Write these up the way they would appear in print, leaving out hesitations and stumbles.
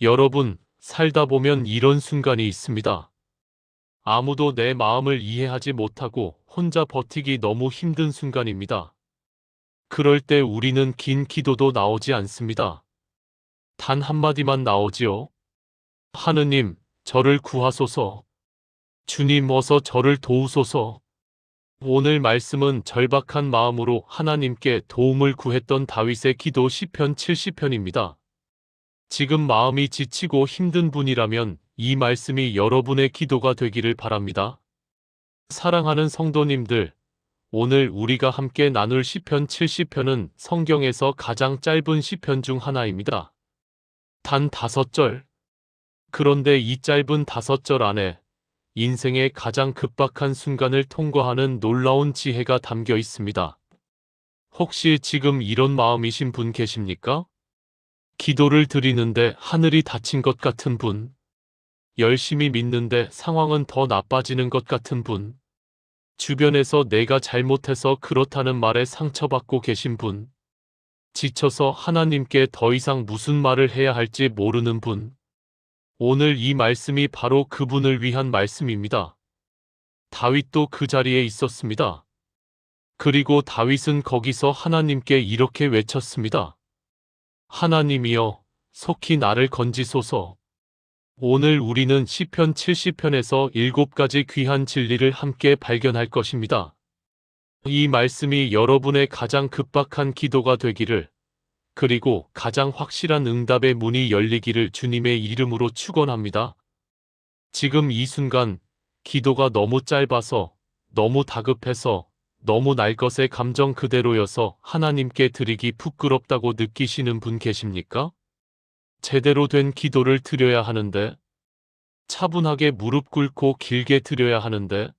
여러분, 살다 보면 이런 순간이 있습니다. 아무도 내 마음을 이해하지 못하고 혼자 버티기 너무 힘든 순간입니다. 그럴 때 우리는 긴 기도도 나오지 않습니다. 단 한마디만 나오지요. 하느님, 저를 구하소서. 주님, 어서 저를 도우소서. 오늘 말씀은 절박한 마음으로 하나님께 도움을 구했던 다윗의 기도 시편 70편입니다. 지금 마음이 지치고 힘든 분이라면 이 말씀이 여러분의 기도가 되기를 바랍니다. 사랑하는 성도님들, 오늘 우리가 함께 나눌 시편 70편은 성경에서 가장 짧은 시편 중 하나입니다. 단 5절. 그런데 이 짧은 5절 안에 인생의 가장 급박한 순간을 통과하는 놀라운 지혜가 담겨 있습니다. 혹시 지금 이런 마음이신 분 계십니까? 기도를 드리는데 하늘이 닫힌 것 같은 분, 열심히 믿는데 상황은 더 나빠지는 것 같은 분, 주변에서 내가 잘못해서 그렇다는 말에 상처받고 계신 분, 지쳐서 하나님께 더 이상 무슨 말을 해야 할지 모르는 분, 오늘 이 말씀이 바로 그분을 위한 말씀입니다. 다윗도 그 자리에 있었습니다. 그리고 다윗은 거기서 하나님께 이렇게 외쳤습니다. 하나님이여, 속히 나를 건지소서. 오늘 우리는 시편 70편에서 7가지 귀한 진리를 함께 발견할 것입니다. 이 말씀이 여러분의 가장 급박한 기도가 되기를, 그리고 가장 확실한 응답의 문이 열리기를 주님의 이름으로 축원합니다. 지금 이 순간 기도가 너무 짧아서, 너무 다급해서, 너무 날 것의 감정 그대로여서 하나님께 드리기 부끄럽다고 느끼시는 분 계십니까? 제대로 된 기도를 드려야 하는데, 차분하게 무릎 꿇고 길게 드려야 하는데,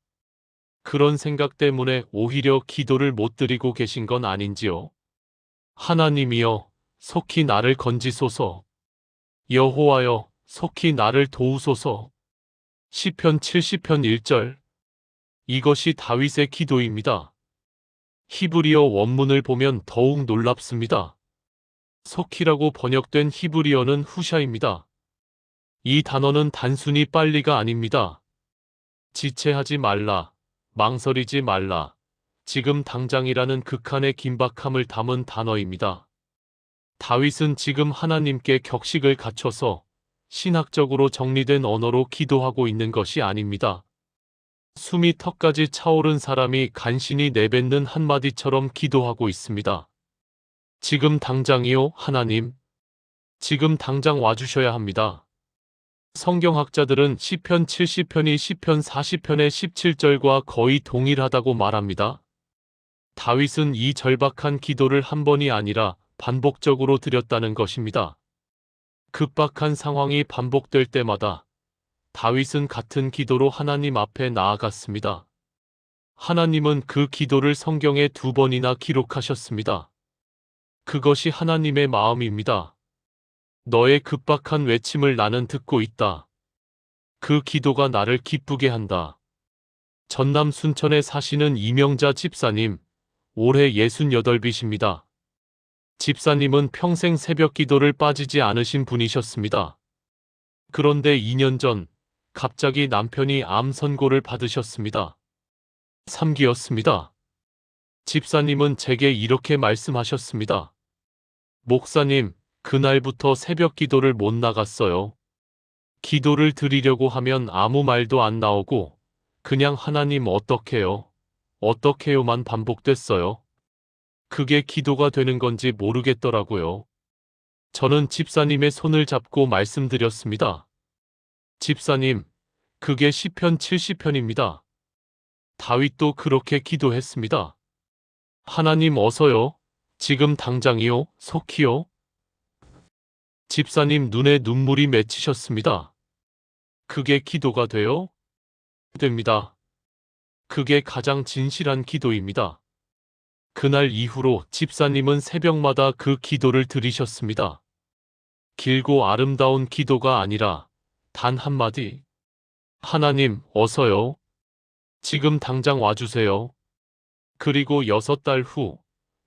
그런 생각 때문에 오히려 기도를 못 드리고 계신 건 아닌지요? 하나님이여, 속히 나를 건지소서. 여호와여, 속히 나를 도우소서. 시편 70편 1절. 이것이 다윗의 기도입니다. 히브리어 원문을 보면 더욱 놀랍습니다. 속히라고 번역된 히브리어는 후샤입니다. 이 단어는 단순히 빨리가 아닙니다. 지체하지 말라, 망설이지 말라, 지금 당장이라는 극한의 긴박함을 담은 단어입니다. 다윗은 지금 하나님께 격식을 갖춰서 신학적으로 정리된 언어로 기도하고 있는 것이 아닙니다. 숨이 턱까지 차오른 사람이 간신히 내뱉는 한마디처럼 기도하고 있습니다. 지금 당장이요, 하나님. 지금 당장 와주셔야 합니다. 성경학자들은 시편 70편이 시편 40편의 17절과 거의 동일하다고 말합니다. 다윗은 이 절박한 기도를 한 번이 아니라 반복적으로 드렸다는 것입니다. 급박한 상황이 반복될 때마다 다윗은 같은 기도로 하나님 앞에 나아갔습니다. 하나님은 그 기도를 성경에 2번이나 기록하셨습니다. 그것이 하나님의 마음입니다. 너의 급박한 외침을 나는 듣고 있다. 그 기도가 나를 기쁘게 한다. 전남 순천에 사시는 이명자 집사님, 올해 68이십니다. 집사님은 평생 새벽 기도를 빠지지 않으신 분이셨습니다. 그런데 2년 전 갑자기 남편이 암 선고를 받으셨습니다. 3기였습니다. 집사님은 제게 이렇게 말씀하셨습니다. 목사님, 그날부터 새벽 기도를 못 나갔어요. 기도를 드리려고 하면 아무 말도 안 나오고 그냥 하나님 어떡해요? 어떡해요만 반복됐어요. 그게 기도가 되는 건지 모르겠더라고요. 저는 집사님의 손을 잡고 말씀드렸습니다. 집사님, 그게 시편 70편입니다. 다윗도 그렇게 기도했습니다. 하나님 어서요. 지금 당장이요. 속히요. 집사님 눈에 눈물이 맺히셨습니다. 그게 기도가 돼요? 됩니다. 그게 가장 진실한 기도입니다. 그날 이후로 집사님은 새벽마다 그 기도를 드리셨습니다. 길고 아름다운 기도가 아니라 단 한마디. 하나님, 어서요. 지금 당장 와주세요. 그리고 6달 후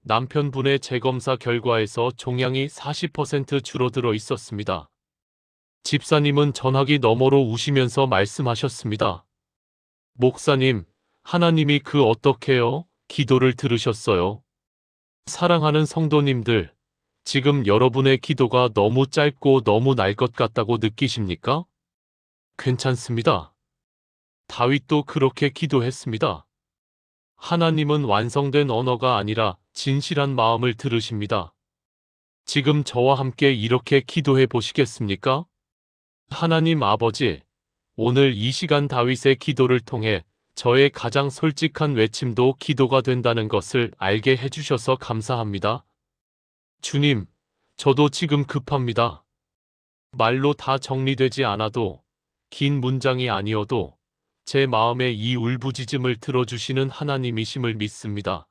남편분의 재검사 결과에서 종양이 40% 줄어들어 있었습니다. 집사님은 전화기 너머로 우시면서 말씀하셨습니다. 목사님, 하나님이 그 어떻게요? 기도를 들으셨어요. 사랑하는 성도님들, 지금 여러분의 기도가 너무 짧고 너무 날 것 같다고 느끼십니까? 괜찮습니다. 다윗도 그렇게 기도했습니다. 하나님은 완성된 언어가 아니라 진실한 마음을 들으십니다. 지금 저와 함께 이렇게 기도해 보시겠습니까? 하나님 아버지, 오늘 이 시간 다윗의 기도를 통해 저의 가장 솔직한 외침도 기도가 된다는 것을 알게 해주셔서 감사합니다. 주님, 저도 지금 급합니다. 말로 다 정리되지 않아도, 긴 문장이 아니어도 제 마음의 이 울부짖음을 들어주시는 하나님이심을 믿습니다.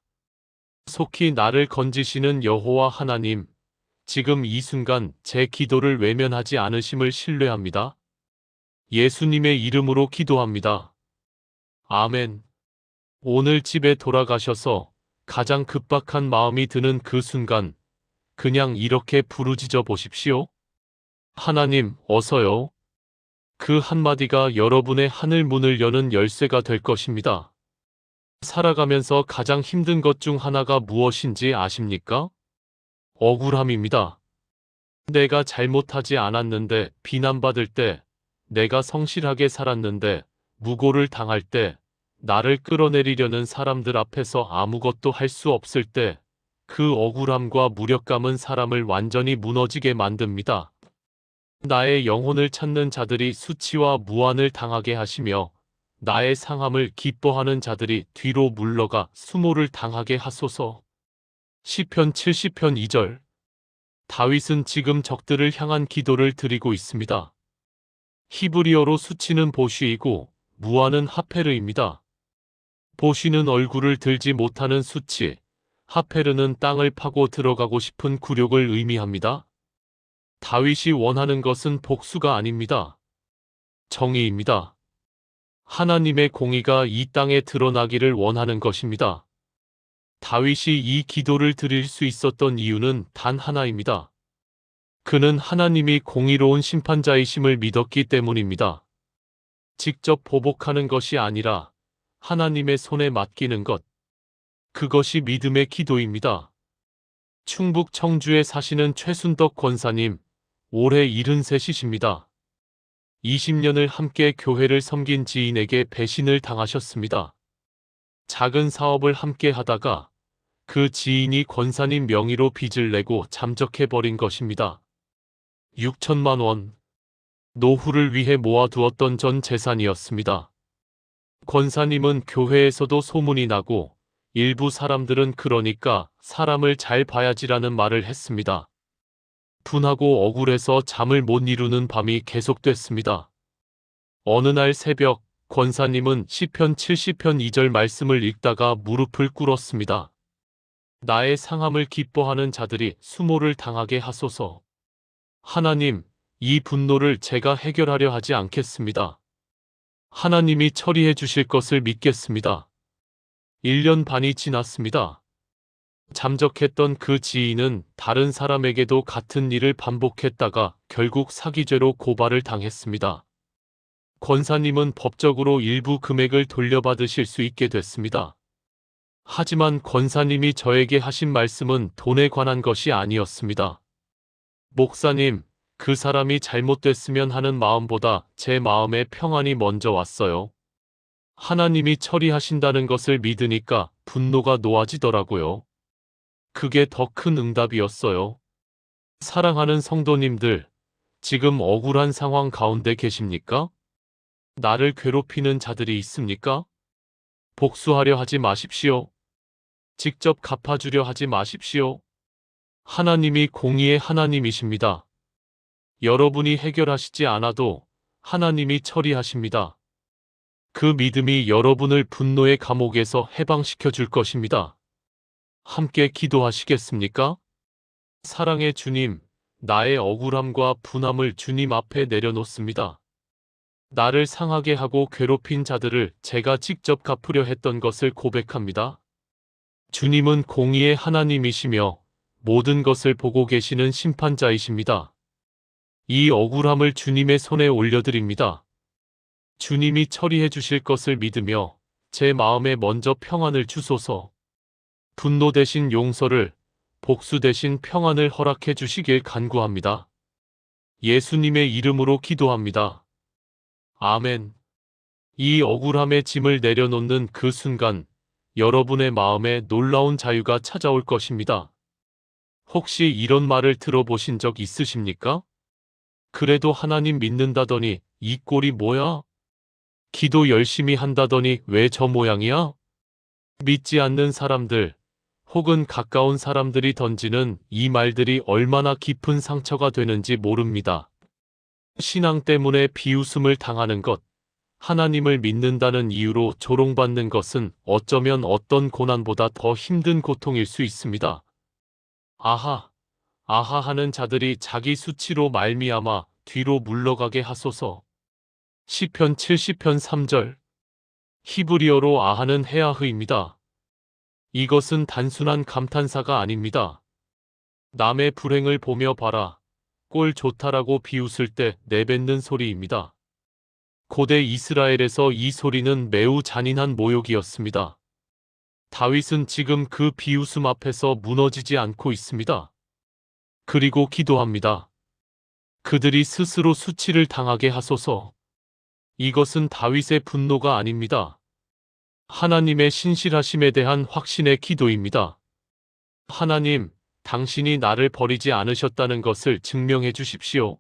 속히 나를 건지시는 여호와 하나님, 지금 이 순간 제 기도를 외면하지 않으심을 신뢰합니다. 예수님의 이름으로 기도합니다. 아멘. 오늘 집에 돌아가셔서 가장 급박한 마음이 드는 그 순간, 그냥 이렇게 부르짖어 보십시오. 하나님, 어서요. 그 한마디가 여러분의 하늘 문을 여는 열쇠가 될 것입니다. 살아가면서 가장 힘든 것 중 하나가 무엇인지 아십니까? 억울함입니다. 내가 잘못하지 않았는데 비난받을 때, 내가 성실하게 살았는데 무고를 당할 때, 나를 끌어내리려는 사람들 앞에서 아무것도 할 수 없을 때, 그 억울함과 무력감은 사람을 완전히 무너지게 만듭니다. 나의 영혼을 찾는 자들이 수치와 무한을 당하게 하시며 나의 상함을 기뻐하는 자들이 뒤로 물러가 수모를 당하게 하소서. 시편 70편 2절. 다윗은 지금 적들을 향한 기도를 드리고 있습니다. 히브리어로 수치는 보쉬이고 무한은 하페르입니다. 보쉬는 얼굴을 들지 못하는 수치, 하페르는 땅을 파고 들어가고 싶은 굴욕을 의미합니다. 다윗이 원하는 것은 복수가 아닙니다. 정의입니다. 하나님의 공의가 이 땅에 드러나기를 원하는 것입니다. 다윗이 이 기도를 드릴 수 있었던 이유는 단 하나입니다. 그는 하나님이 공의로운 심판자이심을 믿었기 때문입니다. 직접 보복하는 것이 아니라 하나님의 손에 맡기는 것. 그것이 믿음의 기도입니다. 충북 청주에 사시는 최순덕 권사님, 올해 73이십니다. 20년을 함께 교회를 섬긴 지인에게 배신을 당하셨습니다. 작은 사업을 함께 하다가 그 지인이 권사님 명의로 빚을 내고 잠적해버린 것입니다. 6천만 원. 노후를 위해 모아두었던 전 재산이었습니다. 권사님은 교회에서도 소문이 나고 일부 사람들은 그러니까 사람을 잘 봐야지라는 말을 했습니다. 분하고 억울해서 잠을 못 이루는 밤이 계속됐습니다. 어느 날 새벽 권사님은 시편 70편 2절 말씀을 읽다가 무릎을 꿇었습니다. 나의 상함을 기뻐하는 자들이 수모를 당하게 하소서. 하나님, 이 분노를 제가 해결하려 하지 않겠습니다. 하나님이 처리해 주실 것을 믿겠습니다. 1년 반이 지났습니다. 잠적했던 그 지인은 다른 사람에게도 같은 일을 반복했다가 결국 사기죄로 고발을 당했습니다. 권사님은 법적으로 일부 금액을 돌려받으실 수 있게 됐습니다. 하지만 권사님이 저에게 하신 말씀은 돈에 관한 것이 아니었습니다. 목사님, 그 사람이 잘못됐으면 하는 마음보다 제 마음에 평안이 먼저 왔어요. 하나님이 처리하신다는 것을 믿으니까 분노가 놓아지더라고요. 그게 더 큰 응답이었어요. 사랑하는 성도님들, 지금 억울한 상황 가운데 계십니까? 나를 괴롭히는 자들이 있습니까? 복수하려 하지 마십시오. 직접 갚아주려 하지 마십시오. 하나님이 공의의 하나님이십니다. 여러분이 해결하시지 않아도 하나님이 처리하십니다. 그 믿음이 여러분을 분노의 감옥에서 해방시켜 줄 것입니다. 함께 기도하시겠습니까? 사랑의 주님, 나의 억울함과 분함을 주님 앞에 내려놓습니다. 나를 상하게 하고 괴롭힌 자들을 제가 직접 갚으려 했던 것을 고백합니다. 주님은 공의의 하나님이시며 모든 것을 보고 계시는 심판자이십니다. 이 억울함을 주님의 손에 올려드립니다. 주님이 처리해 주실 것을 믿으며 제 마음에 먼저 평안을 주소서. 분노 대신 용서를, 복수 대신 평안을 허락해 주시길 간구합니다. 예수님의 이름으로 기도합니다. 아멘. 이 억울함의 짐을 내려놓는 그 순간 여러분의 마음에 놀라운 자유가 찾아올 것입니다. 혹시 이런 말을 들어보신 적 있으십니까? 그래도 하나님 믿는다더니 이 꼴이 뭐야? 기도 열심히 한다더니 왜 저 모양이야? 믿지 않는 사람들, 혹은 가까운 사람들이 던지는 이 말들이 얼마나 깊은 상처가 되는지 모릅니다. 신앙 때문에 비웃음을 당하는 것, 하나님을 믿는다는 이유로 조롱받는 것은 어쩌면 어떤 고난보다 더 힘든 고통일 수 있습니다. 아하, 아하 하는 자들이 자기 수치로 말미암아 뒤로 물러가게 하소서. 시편 70편 3절. 히브리어로 아하는 헤아흐입니다. 이것은 단순한 감탄사가 아닙니다. 남의 불행을 보며 봐라, 꼴 좋다라고 비웃을 때 내뱉는 소리입니다. 고대 이스라엘에서 이 소리는 매우 잔인한 모욕이었습니다. 다윗은 지금 그 비웃음 앞에서 무너지지 않고 있습니다. 그리고 기도합니다. 그들이 스스로 수치를 당하게 하소서. 이것은 다윗의 분노가 아닙니다. 하나님의 신실하심에 대한 확신의 기도입니다. 하나님, 당신이 나를 버리지 않으셨다는 것을 증명해 주십시오.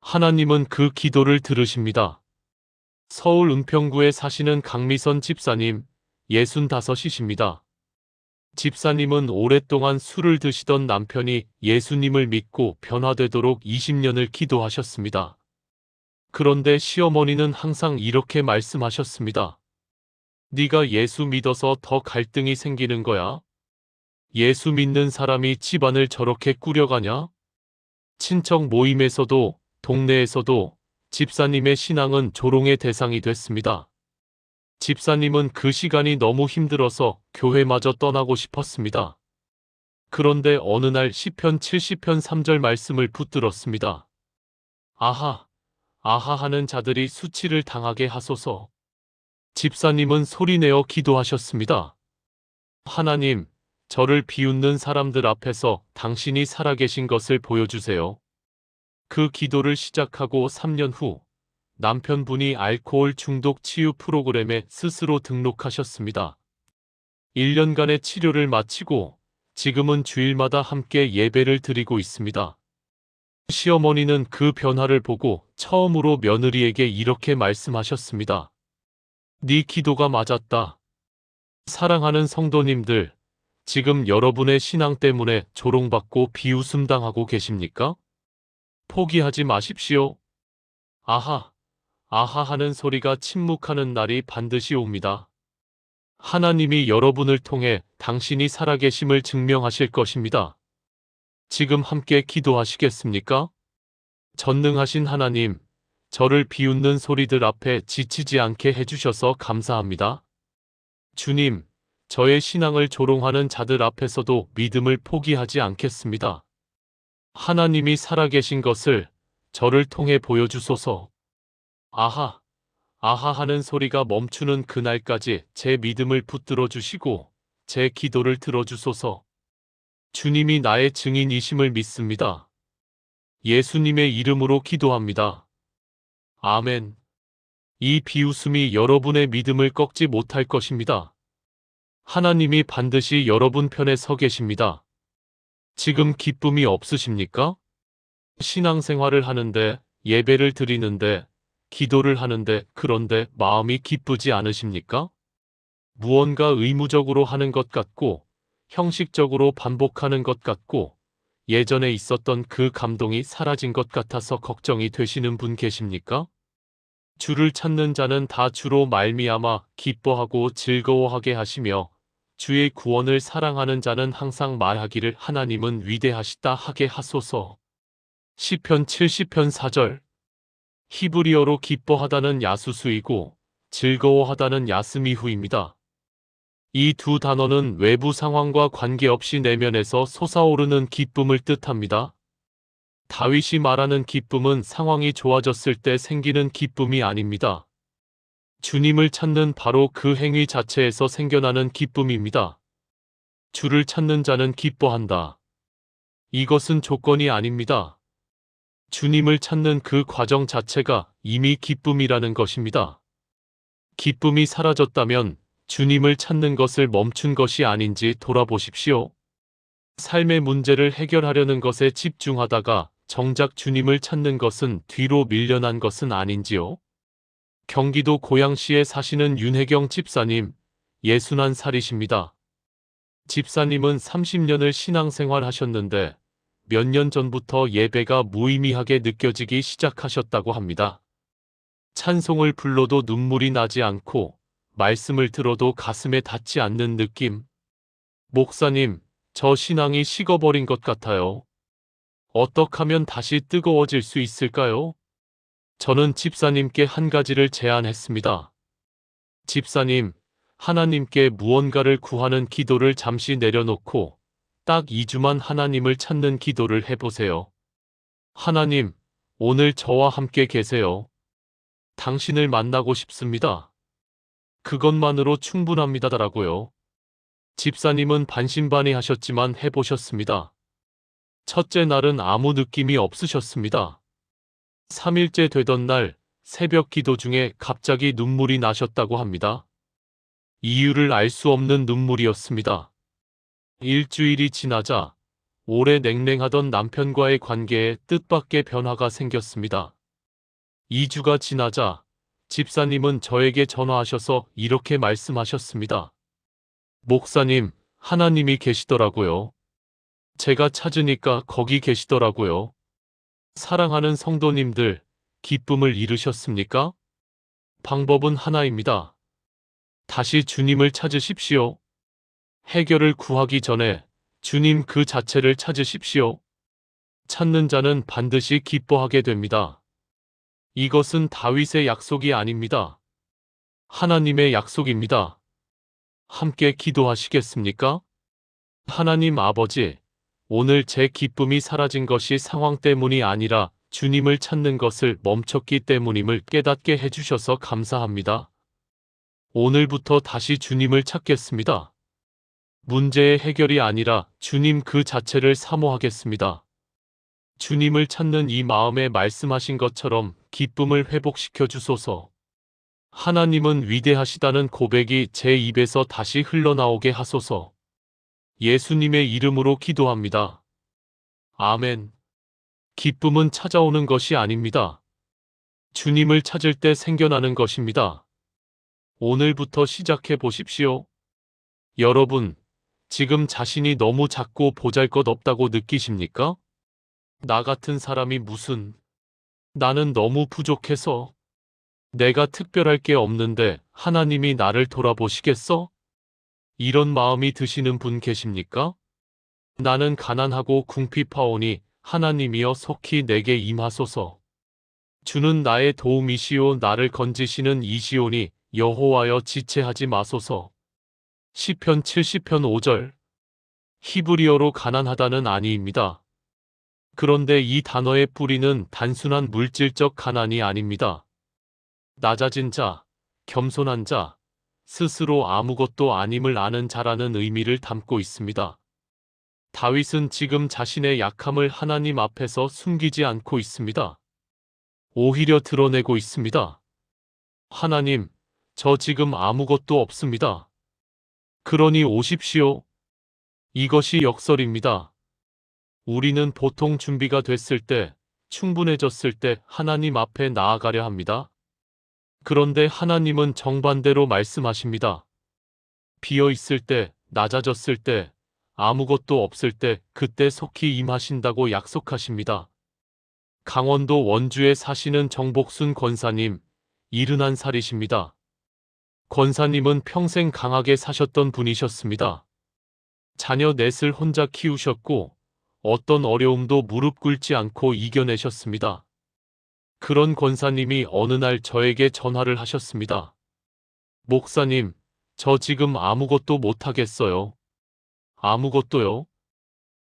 하나님은 그 기도를 들으십니다. 서울 은평구에 사시는 강미선 집사님, 65이십니다. 집사님은 오랫동안 술을 드시던 남편이 예수님을 믿고 변화되도록 20년을 기도하셨습니다. 그런데 시어머니는 항상 이렇게 말씀하셨습니다. 네가 예수 믿어서 더 갈등이 생기는 거야? 예수 믿는 사람이 집안을 저렇게 꾸려가냐? 친척 모임에서도, 동네에서도 집사님의 신앙은 조롱의 대상이 됐습니다. 집사님은 그 시간이 너무 힘들어서 교회마저 떠나고 싶었습니다. 그런데 어느 날 시편 70편 3절 말씀을 붙들었습니다. 아하, 아하 하는 자들이 수치를 당하게 하소서. 집사님은 소리내어 기도하셨습니다. 하나님, 저를 비웃는 사람들 앞에서 당신이 살아계신 것을 보여주세요. 그 기도를 시작하고 3년 후 남편분이 알코올 중독 치유 프로그램에 스스로 등록하셨습니다. 1년간의 치료를 마치고 지금은 주일마다 함께 예배를 드리고 있습니다. 시어머니는 그 변화를 보고 처음으로 며느리에게 이렇게 말씀하셨습니다. 네 기도가 맞았다. 사랑하는 성도님들, 지금 여러분의 신앙 때문에 조롱받고 비웃음당하고 계십니까? 포기하지 마십시오. 아하, 아하 하는 소리가 침묵하는 날이 반드시 옵니다. 하나님이 여러분을 통해 당신이 살아계심을 증명하실 것입니다. 지금 함께 기도하시겠습니까? 전능하신 하나님, 저를 비웃는 소리들 앞에 지치지 않게 해주셔서 감사합니다. 주님, 저의 신앙을 조롱하는 자들 앞에서도 믿음을 포기하지 않겠습니다. 하나님이 살아계신 것을 저를 통해 보여주소서. 아하, 아하 하는 소리가 멈추는 그날까지 제 믿음을 붙들어 주시고 제 기도를 들어주소서. 주님이 나의 증인이심을 믿습니다. 예수님의 이름으로 기도합니다. 아멘. 이 비웃음이 여러분의 믿음을 꺾지 못할 것입니다. 하나님이 반드시 여러분 편에 서 계십니다. 지금 기쁨이 없으십니까? 신앙생활을 하는데, 예배를 드리는데, 기도를 하는데, 그런데 마음이 기쁘지 않으십니까? 무언가 의무적으로 하는 것 같고, 형식적으로 반복하는 것 같고, 예전에 있었던 그 감동이 사라진 것 같아서 걱정이 되시는 분 계십니까? 주를 찾는 자는 다 주로 말미암아 기뻐하고 즐거워하게 하시며 주의 구원을 사랑하는 자는 항상 말하기를 하나님은 위대하시다 하게 하소서. 시편 70편 4절. 히브리어로 기뻐하다는 야수수이고 즐거워하다는 야스미후입니다. 이 두 단어는 외부 상황과 관계없이 내면에서 솟아오르는 기쁨을 뜻합니다. 다윗이 말하는 기쁨은 상황이 좋아졌을 때 생기는 기쁨이 아닙니다. 주님을 찾는 바로 그 행위 자체에서 생겨나는 기쁨입니다. 주를 찾는 자는 기뻐한다. 이것은 조건이 아닙니다. 주님을 찾는 그 과정 자체가 이미 기쁨이라는 것입니다. 기쁨이 사라졌다면 주님을 찾는 것을 멈춘 것이 아닌지 돌아보십시오. 삶의 문제를 해결하려는 것에 집중하다가 정작 주님을 찾는 것은 뒤로 밀려난 것은 아닌지요? 경기도 고양시에 사시는 윤혜경 집사님, 61살이십니다. 집사님은 30년을 신앙생활 하셨는데 몇 년 전부터 예배가 무의미하게 느껴지기 시작하셨다고 합니다. 찬송을 불러도 눈물이 나지 않고 말씀을 들어도 가슴에 닿지 않는 느낌. 목사님, 저 신앙이 식어버린 것 같아요. 어떻게 하면 다시 뜨거워질 수 있을까요? 저는 집사님께 한 가지를 제안했습니다. 집사님, 하나님께 무언가를 구하는 기도를 잠시 내려놓고 딱 2주만 하나님을 찾는 기도를 해보세요. 하나님, 오늘 저와 함께 계세요. 당신을 만나고 싶습니다. 그것만으로 충분합니다라고요. 집사님은 반신반의하셨지만 해보셨습니다. 첫째 날은 아무 느낌이 없으셨습니다. 3일째 되던 날 새벽 기도 중에 갑자기 눈물이 나셨다고 합니다. 이유를 알 수 없는 눈물이었습니다. 일주일이 지나자 오래 냉랭하던 남편과의 관계에 뜻밖의 변화가 생겼습니다. 2주가 지나자 집사님은 저에게 전화하셔서 이렇게 말씀하셨습니다. 목사님, 하나님이 계시더라고요. 제가 찾으니까 거기 계시더라고요. 사랑하는 성도님들, 기쁨을 잃으셨습니까? 방법은 하나입니다. 다시 주님을 찾으십시오. 해결을 구하기 전에 주님 그 자체를 찾으십시오. 찾는 자는 반드시 기뻐하게 됩니다. 이것은 다윗의 약속이 아닙니다. 하나님의 약속입니다. 함께 기도하시겠습니까? 하나님 아버지, 오늘 제 기쁨이 사라진 것이 상황 때문이 아니라 주님을 찾는 것을 멈췄기 때문임을 깨닫게 해주셔서 감사합니다. 오늘부터 다시 주님을 찾겠습니다. 문제의 해결이 아니라 주님 그 자체를 사모하겠습니다. 주님을 찾는 이 마음에 말씀하신 것처럼 기쁨을 회복시켜 주소서. 하나님은 위대하시다는 고백이 제 입에서 다시 흘러나오게 하소서. 예수님의 이름으로 기도합니다. 아멘. 기쁨은 찾아오는 것이 아닙니다. 주님을 찾을 때 생겨나는 것입니다. 오늘부터 시작해 보십시오. 여러분, 지금 자신이 너무 작고 보잘것없다고 느끼십니까? 나 같은 사람이 무슨, 나는 너무 부족해서, 내가 특별할 게 없는데 하나님이 나를 돌아보시겠어? 이런 마음이 드시는 분 계십니까? 나는 가난하고 궁핍하오니 하나님이여 속히 내게 임하소서. 주는 나의 도움이시오 나를 건지시는 이시오니 여호와여 지체하지 마소서. 시편 70편 5절. 히브리어로 가난하다는 아니입니다. 그런데 이 단어의 뿌리는 단순한 물질적 가난이 아닙니다. 낮아진 자, 겸손한 자, 스스로 아무것도 아님을 아는 자라는 의미를 담고 있습니다. 다윗은 지금 자신의 약함을 하나님 앞에서 숨기지 않고 있습니다. 오히려 드러내고 있습니다. 하나님, 저 지금 아무것도 없습니다. 그러니 오십시오. 이것이 역설입니다. 우리는 보통 준비가 됐을 때, 충분해졌을 때 하나님 앞에 나아가려 합니다. 그런데 하나님은 정반대로 말씀하십니다. 비어 있을 때, 낮아졌을 때, 아무것도 없을 때 그때 속히 임하신다고 약속하십니다. 강원도 원주에 사시는 정복순 권사님, 71살이십니다. 권사님은 평생 강하게 사셨던 분이셨습니다. 자녀 넷을 혼자 키우셨고 어떤 어려움도 무릎 꿇지 않고 이겨내셨습니다. 그런 권사님이 어느 날 저에게 전화를 하셨습니다. 목사님, 저 지금 아무것도 못하겠어요. 아무것도요?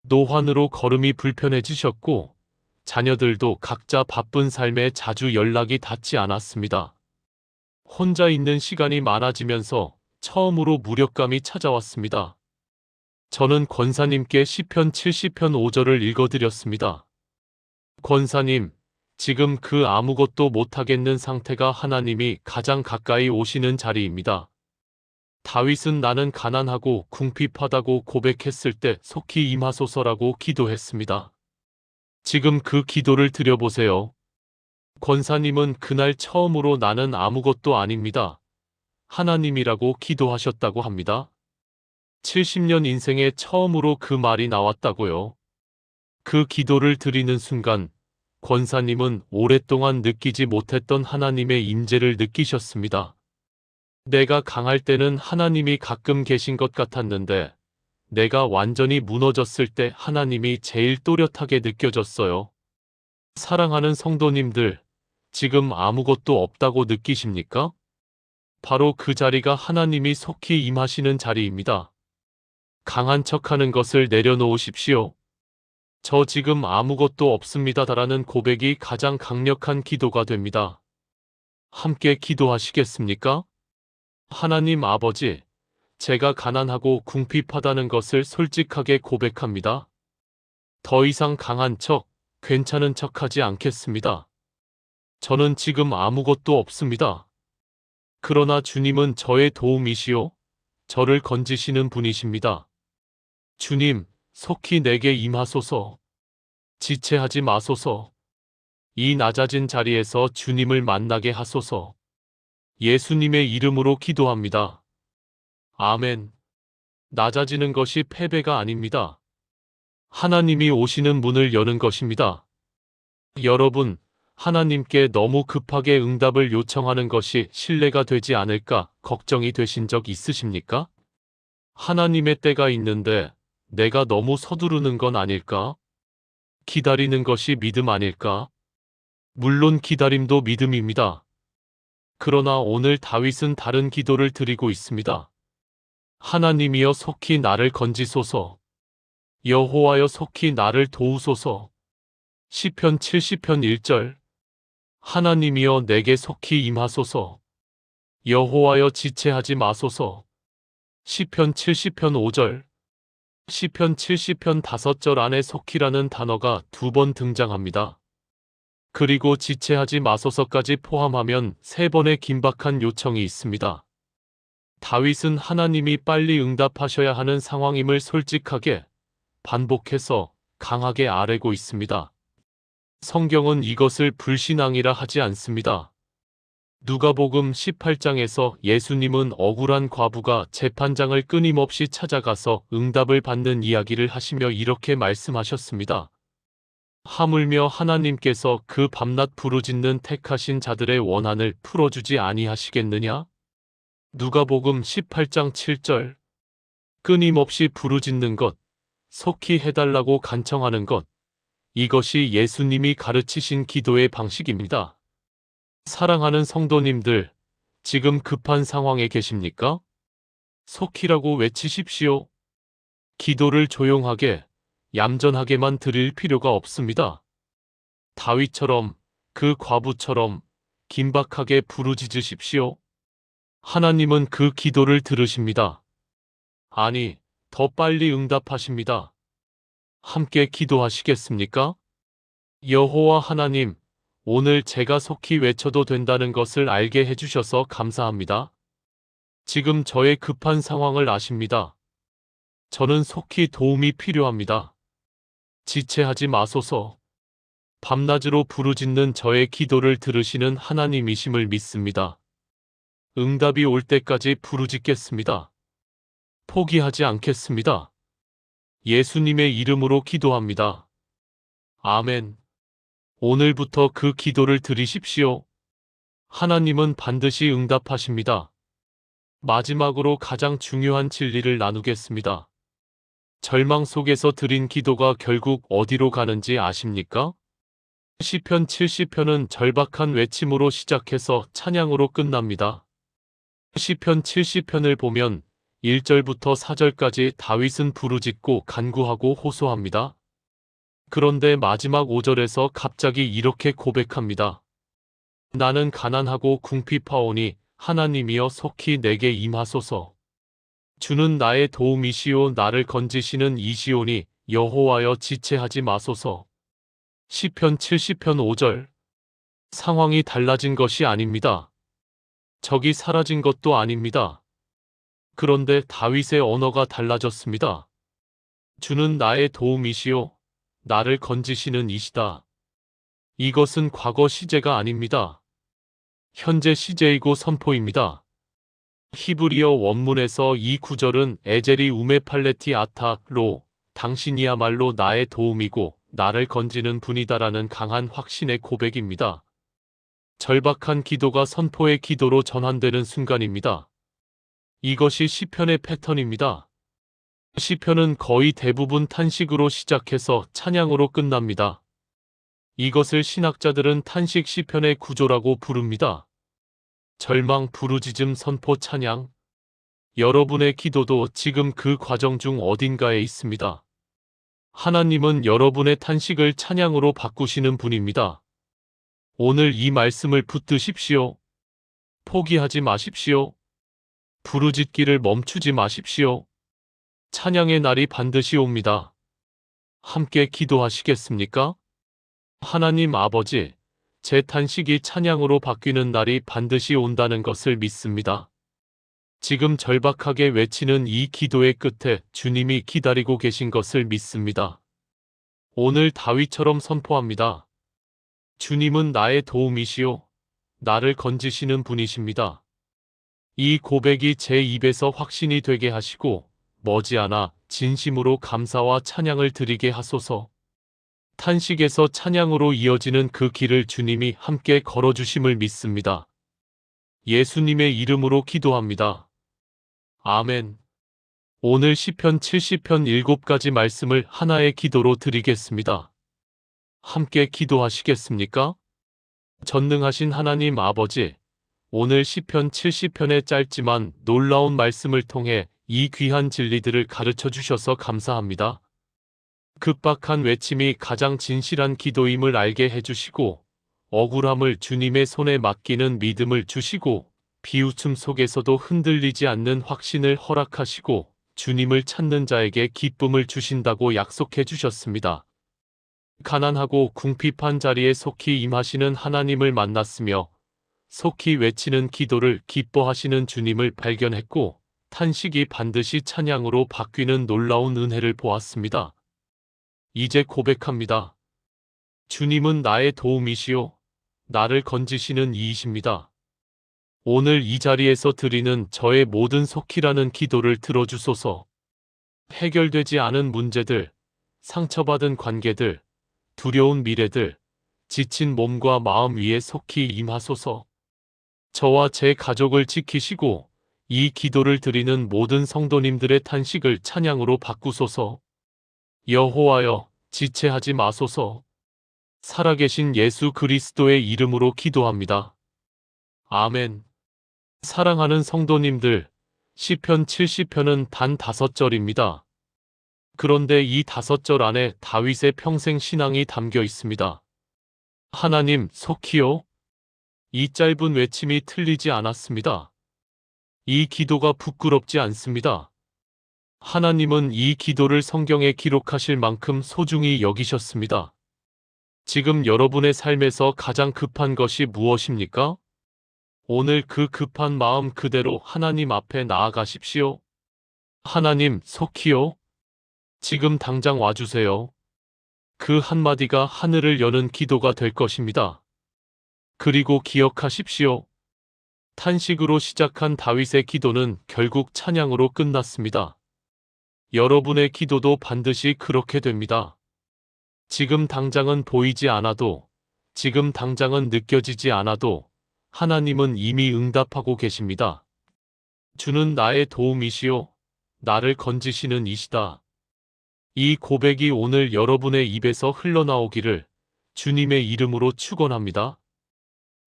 노환으로 걸음이 불편해지셨고 자녀들도 각자 바쁜 삶에 자주 연락이 닿지 않았습니다. 혼자 있는 시간이 많아지면서 처음으로 무력감이 찾아왔습니다. 저는 권사님께 시편 70편 5절을 읽어드렸습니다. 권사님, 지금 그 아무것도 못하겠는 상태가 하나님이 가장 가까이 오시는 자리입니다. 다윗은 나는 가난하고 궁핍하다고 고백했을 때 속히 임하소서라고 기도했습니다. 지금 그 기도를 드려보세요. 권사님은 그날 처음으로 나는 아무것도 아닙니다. 하나님이라고 기도하셨다고 합니다. 70년 인생에 처음으로 그 말이 나왔다고요. 그 기도를 드리는 순간 권사님은 오랫동안 느끼지 못했던 하나님의 임재를 느끼셨습니다. 내가 강할 때는 하나님이 가끔 계신 것 같았는데 내가 완전히 무너졌을 때 하나님이 제일 또렷하게 느껴졌어요. 사랑하는 성도님들, 지금 아무것도 없다고 느끼십니까? 바로 그 자리가 하나님이 속히 임하시는 자리입니다. 강한 척하는 것을 내려놓으십시오. 저 지금 아무것도 없습니다라는 고백이 가장 강력한 기도가 됩니다. 함께 기도하시겠습니까? 하나님 아버지, 제가 가난하고 궁핍하다는 것을 솔직하게 고백합니다. 더 이상 강한 척, 괜찮은 척하지 않겠습니다. 저는 지금 아무것도 없습니다. 그러나 주님은 저의 도움이시요, 저를 건지시는 분이십니다. 주님, 속히 내게 임하소서. 지체하지 마소서. 이 낮아진 자리에서 주님을 만나게 하소서. 예수님의 이름으로 기도합니다. 아멘. 낮아지는 것이 패배가 아닙니다. 하나님이 오시는 문을 여는 것입니다. 여러분, 하나님께 너무 급하게 응답을 요청하는 것이 신뢰가 되지 않을까 걱정이 되신 적 있으십니까? 하나님의 때가 있는데 내가 너무 서두르는 건 아닐까? 기다리는 것이 믿음 아닐까? 물론 기다림도 믿음입니다. 그러나 오늘 다윗은 다른 기도를 드리고 있습니다. 하나님이여 속히 나를 건지소서. 여호와여 속히 나를 도우소서. 시편 70편 1절. 하나님이여 내게 속히 임하소서. 여호와여 지체하지 마소서. 시편 70편 5절. 시편 70편 5절 안에 속히라는 단어가 2번 등장합니다. 그리고 지체하지 마소서까지 포함하면 3번의 긴박한 요청이 있습니다. 다윗은 하나님이 빨리 응답하셔야 하는 상황임을 솔직하게 반복해서 강하게 아뢰고 있습니다. 성경은 이것을 불신앙이라 하지 않습니다. 누가복음 18장에서 예수님은 억울한 과부가 재판장을 끊임없이 찾아가서 응답을 받는 이야기를 하시며 이렇게 말씀하셨습니다. 하물며 하나님께서 그 밤낮 부르짖는 택하신 자들의 원한을 풀어주지 아니하시겠느냐? 누가복음 18장 7절. 끊임없이 부르짖는 것, 속히 해달라고 간청하는 것, 이것이 예수님이 가르치신 기도의 방식입니다. 사랑하는 성도님들, 지금 급한 상황에 계십니까? 속히라고 외치십시오. 기도를 조용하게, 얌전하게만 드릴 필요가 없습니다. 다윗처럼, 그 과부처럼 긴박하게 부르짖으십시오. 하나님은 그 기도를 들으십니다. 아니, 더 빨리 응답하십니다. 함께 기도하시겠습니까? 여호와 하나님, 오늘 제가 속히 외쳐도 된다는 것을 알게 해주셔서 감사합니다. 지금 저의 급한 상황을 아십니다. 저는 속히 도움이 필요합니다. 지체하지 마소서. 밤낮으로 부르짖는 저의 기도를 들으시는 하나님이심을 믿습니다. 응답이 올 때까지 부르짖겠습니다. 포기하지 않겠습니다. 예수님의 이름으로 기도합니다. 아멘. 오늘부터 그 기도를 드리십시오. 하나님은 반드시 응답하십니다. 마지막으로 가장 중요한 진리를 나누겠습니다. 절망 속에서 드린 기도가 결국 어디로 가는지 아십니까? 시편 70편은 절박한 외침으로 시작해서 찬양으로 끝납니다. 시편 70편을 보면 1절부터 4절까지 다윗은 부르짖고 간구하고 호소합니다. 그런데 마지막 5절에서 갑자기 이렇게 고백합니다. 나는 가난하고 궁핍하오니 하나님이여 속히 내게 임하소서. 주는 나의 도움이시오 나를 건지시는 이시오니 여호와여 지체하지 마소서. 시편 70편 5절. 상황이 달라진 것이 아닙니다. 적이 사라진 것도 아닙니다. 그런데 다윗의 언어가 달라졌습니다. 주는 나의 도움이시오 나를 건지시는 이시다. 이것은 과거 시제가 아닙니다. 현재 시제이고 선포입니다. 히브리어 원문에서 이 구절은 에제리 우메팔레티 아타로 당신이야말로 나의 도움이고 나를 건지는 분이다라는 강한 확신의 고백입니다. 절박한 기도가 선포의 기도로 전환되는 순간입니다. 이것이 시편의 패턴입니다. 시편은 거의 대부분 탄식으로 시작해서 찬양으로 끝납니다. 이것을 신학자들은 탄식 시편의 구조라고 부릅니다. 절망, 부르짖음, 선포, 찬양. 여러분의 기도도 지금 그 과정 중 어딘가에 있습니다. 하나님은 여러분의 탄식을 찬양으로 바꾸시는 분입니다. 오늘 이 말씀을 붙드십시오. 포기하지 마십시오. 부르짖기를 멈추지 마십시오. 찬양의 날이 반드시 옵니다. 함께 기도하시겠습니까? 하나님 아버지, 제 탄식이 찬양으로 바뀌는 날이 반드시 온다는 것을 믿습니다. 지금 절박하게 외치는 이 기도의 끝에 주님이 기다리고 계신 것을 믿습니다. 오늘 다윗처럼 선포합니다. 주님은 나의 도움이시오. 나를 건지시는 분이십니다. 이 고백이 제 입에서 확신이 되게 하시고 머지않아 진심으로 감사와 찬양을 드리게 하소서. 탄식에서 찬양으로 이어지는 그 길을 주님이 함께 걸어주심을 믿습니다. 예수님의 이름으로 기도합니다. 아멘. 오늘 시편 70편 7가지 말씀을 하나의 기도로 드리겠습니다. 함께 기도하시겠습니까? 전능하신 하나님 아버지, 오늘 시편 70편의 짧지만 놀라운 말씀을 통해 이 귀한 진리들을 가르쳐 주셔서 감사합니다. 급박한 외침이 가장 진실한 기도임을 알게 해주시고 억울함을 주님의 손에 맡기는 믿음을 주시고 비웃음 속에서도 흔들리지 않는 확신을 허락하시고 주님을 찾는 자에게 기쁨을 주신다고 약속해 주셨습니다. 가난하고 궁핍한 자리에 속히 임하시는 하나님을 만났으며 속히 외치는 기도를 기뻐하시는 주님을 발견했고 탄식이 반드시 찬양으로 바뀌는 놀라운 은혜를 보았습니다. 이제 고백합니다. 주님은 나의 도움이시오. 나를 건지시는 이이십니다. 오늘 이 자리에서 드리는 저의 모든 속히라는 기도를 들어주소서. 해결되지 않은 문제들, 상처받은 관계들, 두려운 미래들, 지친 몸과 마음 위에 속히 임하소서. 저와 제 가족을 지키시고 이 기도를 드리는 모든 성도님들의 탄식을 찬양으로 바꾸소서. 여호와여, 지체하지 마소서. 살아계신 예수 그리스도의 이름으로 기도합니다. 아멘. 사랑하는 성도님들, 시편 70편은 단 5절입니다. 그런데 이 5절 안에 다윗의 평생 신앙이 담겨 있습니다. 하나님, 속히요. 이 짧은 외침이 틀리지 않았습니다. 이 기도가 부끄럽지 않습니다. 하나님은 이 기도를 성경에 기록하실 만큼 소중히 여기셨습니다. 지금 여러분의 삶에서 가장 급한 것이 무엇입니까? 오늘 그 급한 마음 그대로 하나님 앞에 나아가십시오. 하나님, 속히요. 지금 당장 와주세요. 그 한마디가 하늘을 여는 기도가 될 것입니다. 그리고 기억하십시오. 탄식으로 시작한 다윗의 기도는 결국 찬양으로 끝났습니다. 여러분의 기도도 반드시 그렇게 됩니다. 지금 당장은 보이지 않아도, 지금 당장은 느껴지지 않아도 하나님은 이미 응답하고 계십니다. 주는 나의 도움이시오. 나를 건지시는 이시다. 이 고백이 오늘 여러분의 입에서 흘러나오기를 주님의 이름으로 축원합니다.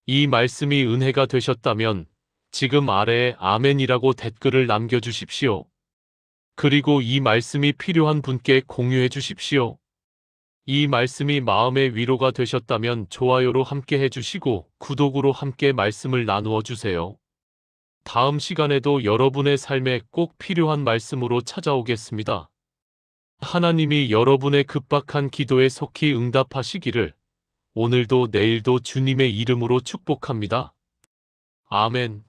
이 말씀이 은혜가 되셨다면 지금 아래에 아멘이라고 댓글을 남겨주십시오. 그리고 이 말씀이 필요한 분께 공유해 주십시오. 이 말씀이 마음의 위로가 되셨다면 좋아요로 함께 해주시고 구독으로 함께 말씀을 나누어 주세요. 다음 시간에도 여러분의 삶에 꼭 필요한 말씀으로 찾아오겠습니다. 하나님이 여러분의 급박한 기도에 속히 응답하시기를 오늘도 내일도 주님의 이름으로 축복합니다. 아멘.